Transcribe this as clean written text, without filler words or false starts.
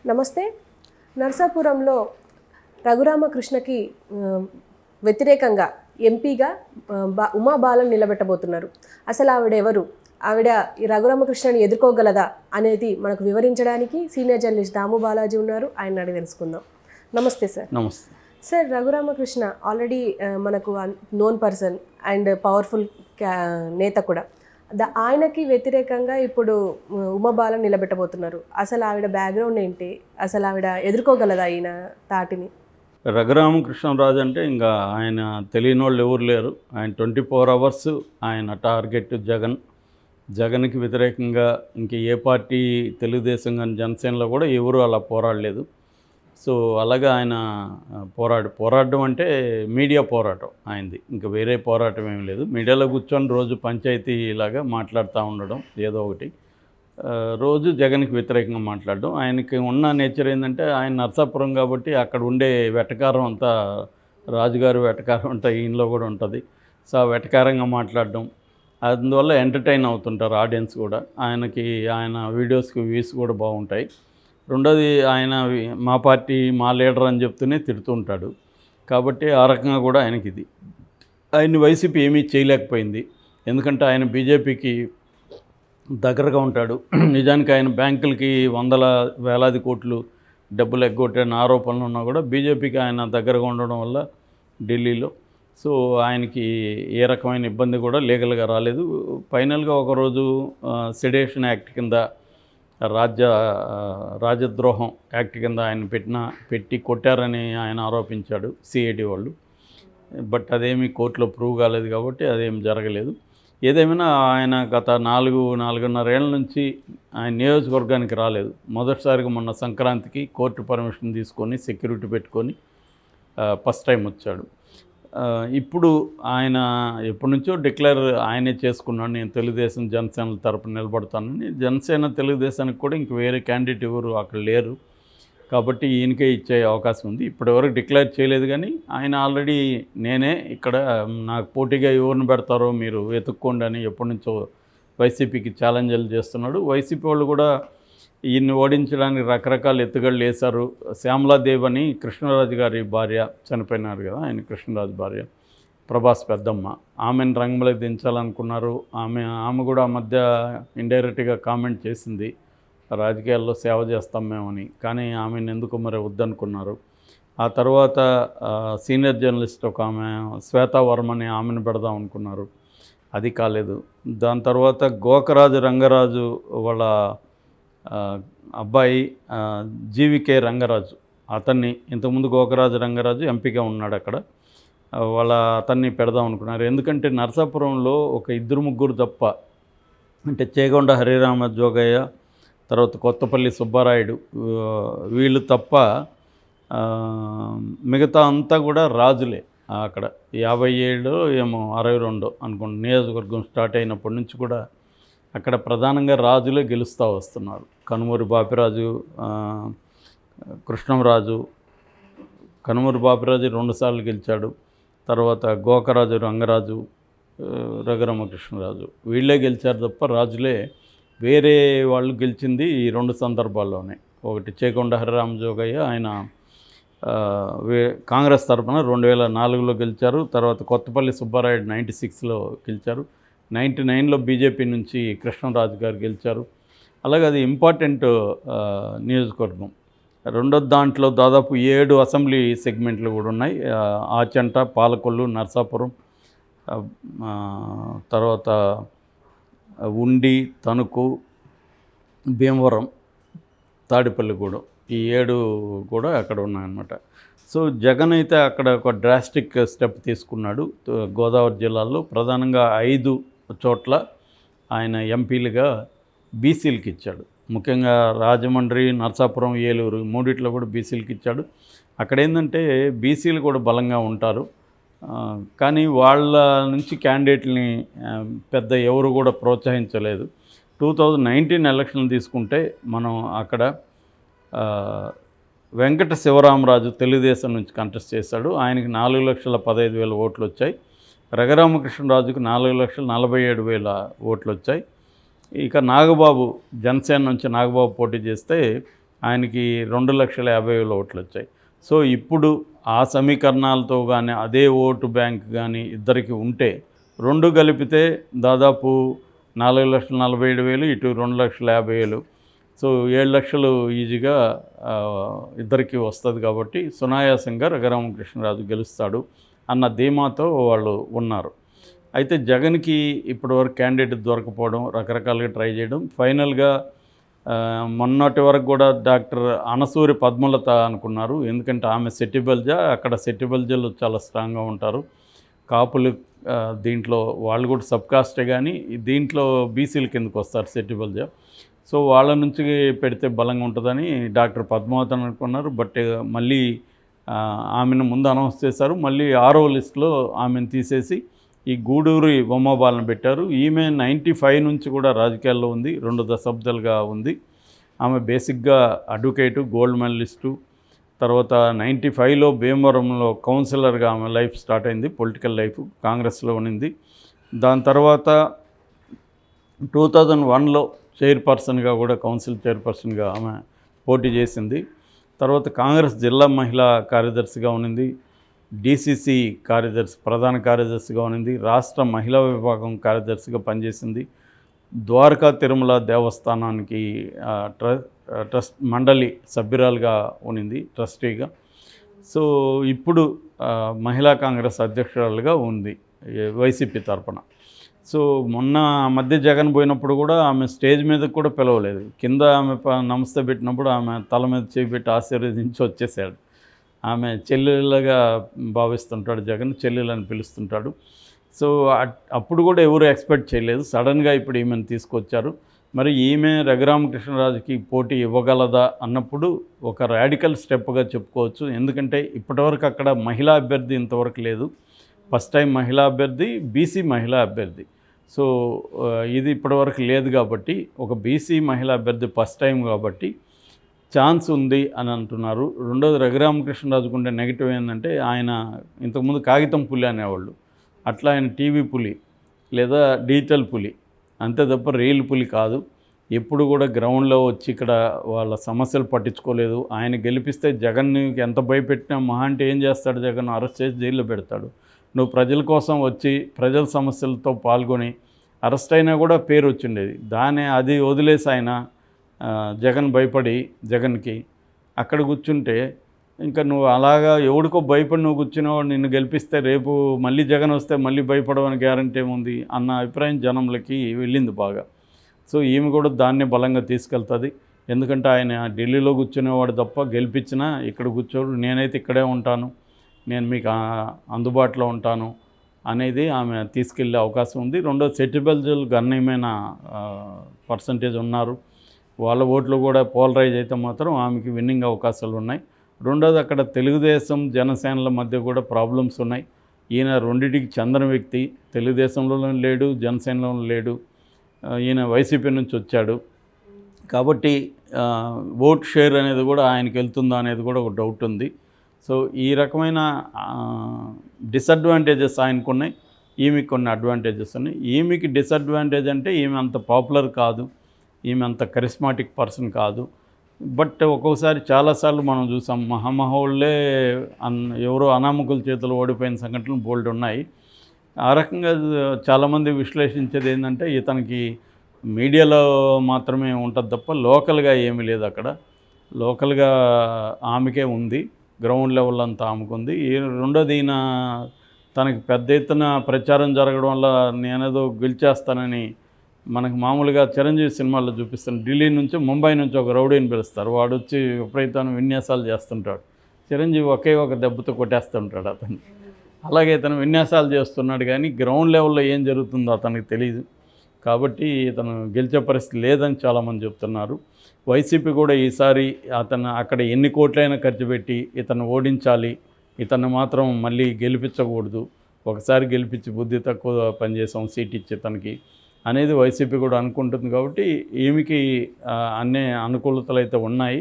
నమస్తే. నర్సాపురంలో రఘురామకృష్ణకి వ్యతిరేకంగా ఎంపీగా ఉమా బాలను నిలబెట్టబోతున్నారు. అసలు ఆవిడ ఎవరు, ఆవిడ ఈ రఘురామకృష్ణని ఎదుర్కోగలదా అనేది మనకు వివరించడానికి సీనియర్ జర్నలిస్ట్ దాము బాలాజీ ఉన్నారు. ఆయన అడిగి తెలుసుకుందాం. నమస్తే సార్. నమస్తే సార్. రఘురామకృష్ణ ఆల్రెడీ మనకు నోన్ పర్సన్ అండ్ పవర్ఫుల్ నేత కూడా. ఆయనకి వ్యతిరేకంగా ఇప్పుడు ఉమాబాల నిలబెట్టబోతున్నారు. అసలు ఆవిడ బ్యాక్గ్రౌండ్ ఏంటి, అసలు ఆవిడ ఎదుర్కోగలదా ఈయన తాటిని? రఘురామకృష్ణరాజు అంటే ఇంకా ఆయన తెలియని వాళ్ళు ఎవరు లేరు. ఆయన 24 hours ఆయన టార్గెట్ జగన్కి వ్యతిరేకంగా ఇంక ఏ పార్టీ, తెలుగుదేశం కానీ జనసేనలో కూడా ఎవరు అలా పోరాడలేదు. సో అలాగే ఆయన పోరాడడం అంటే మీడియా పోరాటం ఆయనది, ఇంకా వేరే పోరాటం ఏమీ లేదు. మీడియాలో కూర్చొని రోజు పంచాయతీ ఇలాగా మాట్లాడుతూ ఉండడం, ఏదో ఒకటి రోజు జగన్కి వ్యతిరేకంగా మాట్లాడడం. ఆయనకి ఉన్న నేచర్ ఏంటంటే ఆయన నర్సాపురం కాబట్టి అక్కడ ఉండే వెటకారం అంతా, రాజుగారి వెటకారం అంతా ఈయనలో కూడా ఉంటుంది. సో ఆ వెటకారంగా మాట్లాడడం, అందువల్ల ఎంటర్టైన్ అవుతుంటారు ఆడియన్స్ కూడా. ఆయన వీడియోస్కి వ్యూస్ కూడా బాగుంటాయి. రెండోది, ఆయన మా పార్టీ మా లీడర్ అని చెప్తూనే తిడుతుంటాడు కాబట్టి ఆ రకంగా కూడా ఆయనకి ఆయన్ని వైసీపీ ఏమీ చేయలేకపోయింది. ఎందుకంటే ఆయన బీజేపీకి దగ్గరగా ఉంటాడు. నిజానికి ఆయన బ్యాంకులకి వేలాది కోట్లు డబ్బులు ఎగ్గొట్టిన ఆరోపణలు ఉన్నా కూడా బీజేపీకి ఆయన దగ్గరగా ఉండడం వల్ల ఢిల్లీలో సో ఆయనకి ఏ రకమైన ఇబ్బంది కూడా లీగల్గా రాలేదు. ఫైనల్గా ఒకరోజు సెడేషన్ యాక్ట్ కింద, రాజద్రోహం యాక్ట్ కింద ఆయన పెట్టి కొట్టారని ఆయన ఆరోపించాడు సిఐడి వాళ్ళు. బట్ అదేమీ కోర్టులో ప్రూవ్ కాలేదు కాబట్టి అదేం జరగలేదు. ఏదేమైనా ఆయన గత 4.5 ఏళ్ల నుంచి ఆయన నియోజకవర్గానికి రాలేదు. మొదటిసారిగా మొన్న సంక్రాంతికి కోర్టు పర్మిషన్ తీసుకొని సెక్యూరిటీ పెట్టుకొని ఫస్ట్ టైం వచ్చాడు. ఇప్పుడు ఆయన ఎప్పటి నుంచో ఆయనే చేసుకున్నాడు, నేను తెలుగుదేశం జనసేన తరపున నిలబడతానని. జనసేన తెలుగుదేశానికి కూడా ఇంక వేరే క్యాండిడేట్ ఎవరు అక్కడ లేరు కాబట్టి ఈయనకే ఇచ్చే అవకాశం ఉంది. ఇప్పటివరకు డిక్లేర్ చేయలేదు కానీ ఆయన ఆల్రెడీ నేనే ఇక్కడ, నాకు పోటీగా ఎవరిని పెడతారో మీరు వెతుక్కోండి అని ఎప్పటి నుంచో వైసీపీకి ఛాలెంజ్లు చేస్తున్నాడు. వైసీపీ వాళ్ళు కూడా ఈయన్ని ఓడించడానికి రకరకాల ఎత్తుగడలు వేశారు. శ్యామలాదేవి అని కృష్ణరాజు గారి భార్య, చనిపోయినారు కదా ఆయన, కృష్ణరాజు భార్య, ప్రభాస్ పెద్దమ్మ, ఆమెను రంగంలోకి దించాలనుకున్నారు. ఆమె కూడా ఆ మధ్య ఇండైరెక్ట్గా కామెంట్ చేసింది, రాజకీయాల్లో సేవ చేస్తాం మేమని. కానీ ఆమెను ఎందుకు మరి వద్దనుకున్నారు. ఆ తర్వాత సీనియర్ జర్నలిస్ట్ ఒక ఆమె శ్వేతా వర్మని, ఆమెను పెడదాం అనుకున్నారు, అది కాలేదు. దాని తర్వాత గోకరాజు రంగరాజు వాళ్ళ అబ్బాయి జీవికే రంగరాజు, అతన్ని ఇంతకుముందు గోకరాజు రంగరాజు ఎంపీగా ఉన్నాడు అక్కడ, అతన్ని పెడదాం అనుకున్నారు. ఎందుకంటే నరసాపురంలో ఒక 2-3 తప్ప, అంటే చేగొండ హరిరామ జోగయ్య, తర్వాత కొత్తపల్లి సుబ్బారాయుడు, వీళ్ళు తప్ప మిగతా అంతా కూడా రాజులే. అక్కడ 57 ఏమో 62 అనుకోండి, నియోజకవర్గం స్టార్ట్ అయినప్పటి నుంచి కూడా అక్కడ ప్రధానంగా రాజులే గెలుస్తూ వస్తున్నారు. కనుమూరి బాపిరాజు, కృష్ణంరాజు, కనుమూరి బాపిరాజు 2 సార్లు గెలిచాడు. తర్వాత గోకరాజు రంగరాజు, రఘురామకృష్ణరాజు, వీళ్ళే గెలిచారు తప్ప రాజులే వేరే వాళ్ళు గెలిచింది ఈ 2 సందర్భాల్లోనే. ఒకటి చేకొండ హరిరామ జోగయ్య, ఆయన కాంగ్రెస్ తరఫున 2004లో గెలిచారు. తర్వాత కొత్తపల్లి సుబ్బారాయుడు 96లో గెలిచారు. 99లో బీజేపీ నుంచి కృష్ణరాజు గారు గెలిచారు. అలాగే అది ఇంపార్టెంట్ నియోజకవర్గం. రెండో దాంట్లో దాదాపు 7 అసెంబ్లీ సెగ్మెంట్లు కూడా ఉన్నాయి. ఆచంట, పాలకొల్లు, నర్సాపురం, తర్వాత ఉండి, తణుకు, భీమవరం, తాడిపల్లిగూడెం, ఈ 7 కూడా అక్కడ ఉన్నాయన్నమాట. సో జగన్ అయితే అక్కడ ఒక డ్రాస్టిక్ స్టెప్ తీసుకున్నాడు. గోదావరి జిల్లాలో ప్రధానంగా 5 చోట్ల ఆయన ఎంపీలుగా బీసీలకి ఇచ్చాడు. ముఖ్యంగా రాజమండ్రి, నర్సాపురం, ఏలూరు మూడిట్లో కూడా బీసీలకి ఇచ్చాడు. అక్కడ ఏంటంటే బీసీలు కూడా బలంగా ఉంటారు, కానీ వాళ్ళ నుంచి క్యాండిడేట్ని పెద్ద ఎవరు కూడా ప్రోత్సహించలేదు. 2019 ఎలక్షన్లు తీసుకుంటే మనం అక్కడ వెంకట శివరామరాజు తెలుగుదేశం నుంచి కంటెస్ట్ చేశాడు. ఆయనకి 4,15,000 ఓట్లు వచ్చాయి. రఘురామకృష్ణరాజుకు 4,47,000 ఓట్లు వచ్చాయి. ఇక నాగబాబు, జనసేన నుంచి నాగబాబు పోటీ చేస్తే ఆయనకి 2,50,000 ఓట్లు వచ్చాయి. సో ఇప్పుడు ఆ సమీకరణాలతో కానీ అదే ఓటు బ్యాంక్ కానీ ఇద్దరికి ఉంటే రెండు కలిపితే దాదాపు 4,47,000 ఇటు 2,50,000. సో 7 లక్షలు ఈజీగా ఇద్దరికి వస్తుంది కాబట్టి సునాయాసంగా రఘురామకృష్ణరాజు గెలుస్తాడు అన్న ధీమాతో వాళ్ళు ఉన్నారు. అయితే జగన్కి ఇప్పటివరకు క్యాండిడేట్ దొరకపోవడం, రకరకాలుగా ట్రై చేయడం, ఫైనల్గా మొన్నటి వరకు కూడా డాక్టర్ అనసూరి పద్మలత అనుకున్నారు. ఎందుకంటే ఆమె సెట్టిబల్జా, అక్కడ సెట్టిబల్జాలు చాలా స్ట్రాంగ్గా ఉంటారు. కాపులు దీంట్లో వాళ్ళు కూడా సబ్ కాస్టే, కానీ దీంట్లో బీసీల కిందకు వస్తారు సెట్టిబల్జా. సో వాళ్ళ నుంచి పెడితే బలంగా ఉంటుందని డాక్టర్ పద్మావతి అనుకున్నారు. బట్ మళ్ళీ ఆమెను ముందు అనౌన్స్ చేశారు. మళ్ళీ 6వ లిస్టులో ఆమెను తీసేసి ఈ గూడూరి ఉమాబాలను పెట్టారు. ఈమె 95 నుంచి కూడా రాజకీయాల్లో ఉంది, 2 దశాబ్దాలుగా ఉంది. ఆమె బేసిక్గా అడ్వకేటు, గోల్డ్ మెడలిస్టు. తర్వాత 95లో భీమవరంలో కౌన్సిలర్గా ఆమె లైఫ్ స్టార్ట్ అయింది, పొలిటికల్ లైఫ్, కాంగ్రెస్లో ఉన్నింది. దాని తర్వాత 2001లో చైర్పర్సన్గా కూడా, కౌన్సిల్ చైర్పర్సన్గా ఆమె పోటీ చేసింది. తర్వాత కాంగ్రెస్ జిల్లా మహిళా కార్యదర్శిగా ఉన్నింది, డిసిసి కార్యదర్శి, ప్రధాన కార్యదర్శిగా ఉన్నింది, రాష్ట్ర మహిళా విభాగం కార్యదర్శిగా పనిచేసింది. ద్వారకా తిరుమల దేవస్థానానికి ట్రస్ట్ మండలి సభ్యురాలుగా ఉన్నింది, ట్రస్టీగా. సో ఇప్పుడు మహిళా కాంగ్రెస్ అధ్యక్షురాలుగా ఉంది వైసీపీ తరపున. సో మొన్న మధ్య జగన్ పోయినప్పుడు కూడా ఆమె స్టేజ్ మీద కూడా పిలవలేదు. కింద ఆమె నమస్తే పెట్టినప్పుడు ఆమె తల మీద చేపెట్టి ఆశీర్వదించి వచ్చేసాడు. ఆమె చెల్లెలుగా భావిస్తుంటాడు జగన్, చెల్లెలని పిలుస్తుంటాడు. సో అప్పుడు కూడా ఎవరు ఎక్స్పెక్ట్ చేయలేదు. సడన్గా ఇప్పుడు ఈమెను తీసుకొచ్చారు. మరి ఈమె రఘురామకృష్ణరాజుకి పోటీ ఇవ్వగలదా అన్నప్పుడు ఒక రాడికల్ స్టెప్గా చెప్పుకోవచ్చు. ఎందుకంటే ఇప్పటివరకు అక్కడ మహిళా అభ్యర్థి ఇంతవరకు లేదు. ఫస్ట్ టైం మహిళా అభ్యర్థి, బీసీ మహిళా అభ్యర్థి. సో ఇది ఇప్పటివరకు లేదు కాబట్టి, ఒక బీసీ మహిళా అభ్యర్థి ఫస్ట్ టైం కాబట్టి ఛాన్స్ ఉంది అని అంటున్నారు. రెండోది రఘురామకృష్ణరాజుకు ఉండే నెగిటివ్ ఏంటంటే, ఆయన ఇంతకుముందు కాగితం పులి అనేవాళ్ళు, అట్లా ఆయన టీవీ పులి లేదా డిజిటల్ పులి, అంతే తప్ప రియల్ పులి కాదు. ఎప్పుడు కూడా గ్రౌండ్లో వచ్చి ఇక్కడ వాళ్ళ సమస్యలు పట్టించుకోలేదు. ఆయన గెలిపిస్తే జగన్ని ఎంత భయపెట్టినా మహా అంటే ఏం చేస్తాడు, జగన్ అరెస్ట్ చేసి జైల్లో పెడతాడు. నువ్వు ప్రజల కోసం వచ్చి ప్రజల సమస్యలతో పాల్గొని అరెస్ట్ అయినా కూడా పేరు వచ్చిండేది. అది వదిలేసి ఆయన జగన్ భయపడి జగన్కి అక్కడ కూర్చుంటే, ఇంకా నువ్వు అలాగా ఎవడికో భయపడి నువ్వు కూర్చున్నావు, నిన్ను గెలిపిస్తే రేపు మళ్ళీ జగన్ వస్తే మళ్ళీ భయపడవని గ్యారంటీ ఏముంది అన్న అభిప్రాయం జనంలకి వెళ్ళింది బాగా. సో ఈమె కూడా దాన్ని బలంగా తీసుకెళ్తుంది. ఎందుకంటే ఆయన ఢిల్లీలో కూర్చునేవాడు తప్ప గెలిపించినా ఇక్కడ కూర్చోడు, నేనైతే ఇక్కడే ఉంటాను, నేను మీకు అందుబాటులో ఉంటాను అనేది ఆమె తీసుకెళ్ళే అవకాశం ఉంది. రెండోది సెట్టిబల్జులు గణనీయమైన పర్సంటేజ్ ఉన్నారు. వాళ్ళ ఓట్లు కూడా పోలరైజ్ అయితే మాత్రం ఆమెకి విన్నింగ్ అవకాశాలు ఉన్నాయి. రెండోది అక్కడ తెలుగుదేశం జనసేనల మధ్య కూడా ప్రాబ్లమ్స్ ఉన్నాయి. ఈయన రెండింటికి చెందిన వ్యక్తి, తెలుగుదేశంలో లేడు, జనసేనలో లేడు, ఈయన వైసీపీ నుంచి వచ్చాడు కాబట్టి ఓట్ షేర్ అనేది కూడా ఆయనకి వెళ్తుందా అనేది కూడా ఒక డౌట్ ఉంది. సో ఈ రకమైన డిసడ్వాంటేజెస్ ఆయనకున్నాయి, ఈమెకి కొన్ని అడ్వాంటేజెస్ ఉన్నాయి. ఈమెకి డిసడ్వాంటేజ్ అంటే ఈమె అంత పాపులర్ కాదు, ఈమె అంత కరిస్మాటిక్ పర్సన్ కాదు. బట్ ఒక్కొక్కసారి చాలాసార్లు మనం చూసాం, మహామహోళ్ళే ఎవరో అనామకుల చేతులు ఓడిపోయిన సంఘటనలు బోల్డ్ ఉన్నాయి. ఆ రకంగా చాలామంది విశ్లేషించేది ఏంటంటే, ఇతనికి మీడియాలో మాత్రమే ఉంటుంది తప్ప లోకల్గా ఏమీ లేదు. అక్కడ లోకల్గా ఆమెకే ఉంది, గ్రౌండ్ లెవెల్ అంతా ఆమెకుంది. రెండోది ఈయన తనకి పెద్ద ఎత్తున ప్రచారం జరగడం వల్ల నేనేదో గెలిచేస్తానని, మనకు మామూలుగా చిరంజీవి సినిమాల్లో చూపిస్తాను, ఢిల్లీ నుంచి ముంబై నుంచి ఒక రౌడీని పిలుస్తారు, వాడు వచ్చి విపరీతమైన విన్యాసాలు చేస్తుంటాడు, చిరంజీవి ఒకే ఒక దెబ్బతో కొట్టేస్తుంటాడు అతను. అలాగే ఇతను విన్యాసాలు చేస్తున్నాడు, కానీ గ్రౌండ్ లెవెల్లో ఏం జరుగుతుందో అతనికి తెలియదు. కాబట్టి ఇతను గెలిచే పరిస్థితి లేదని చాలామంది చెప్తున్నారు. వైసీపీ కూడా ఈసారి అతను అక్కడ ఎన్ని కోట్లైనా ఖర్చు పెట్టి ఇతను ఓడించాలి, ఇతను మాత్రం మళ్ళీ గెలిపించకూడదు, ఒకసారి గెలిపించి బుద్ధి తక్కువ పనిచేసాం సీట్ ఇచ్చి తనకి అనేది వైసీపీ కూడా అనుకుంటుంది. కాబట్టి ఈమెకి అన్ని అనుకూలతలు అయితే ఉన్నాయి.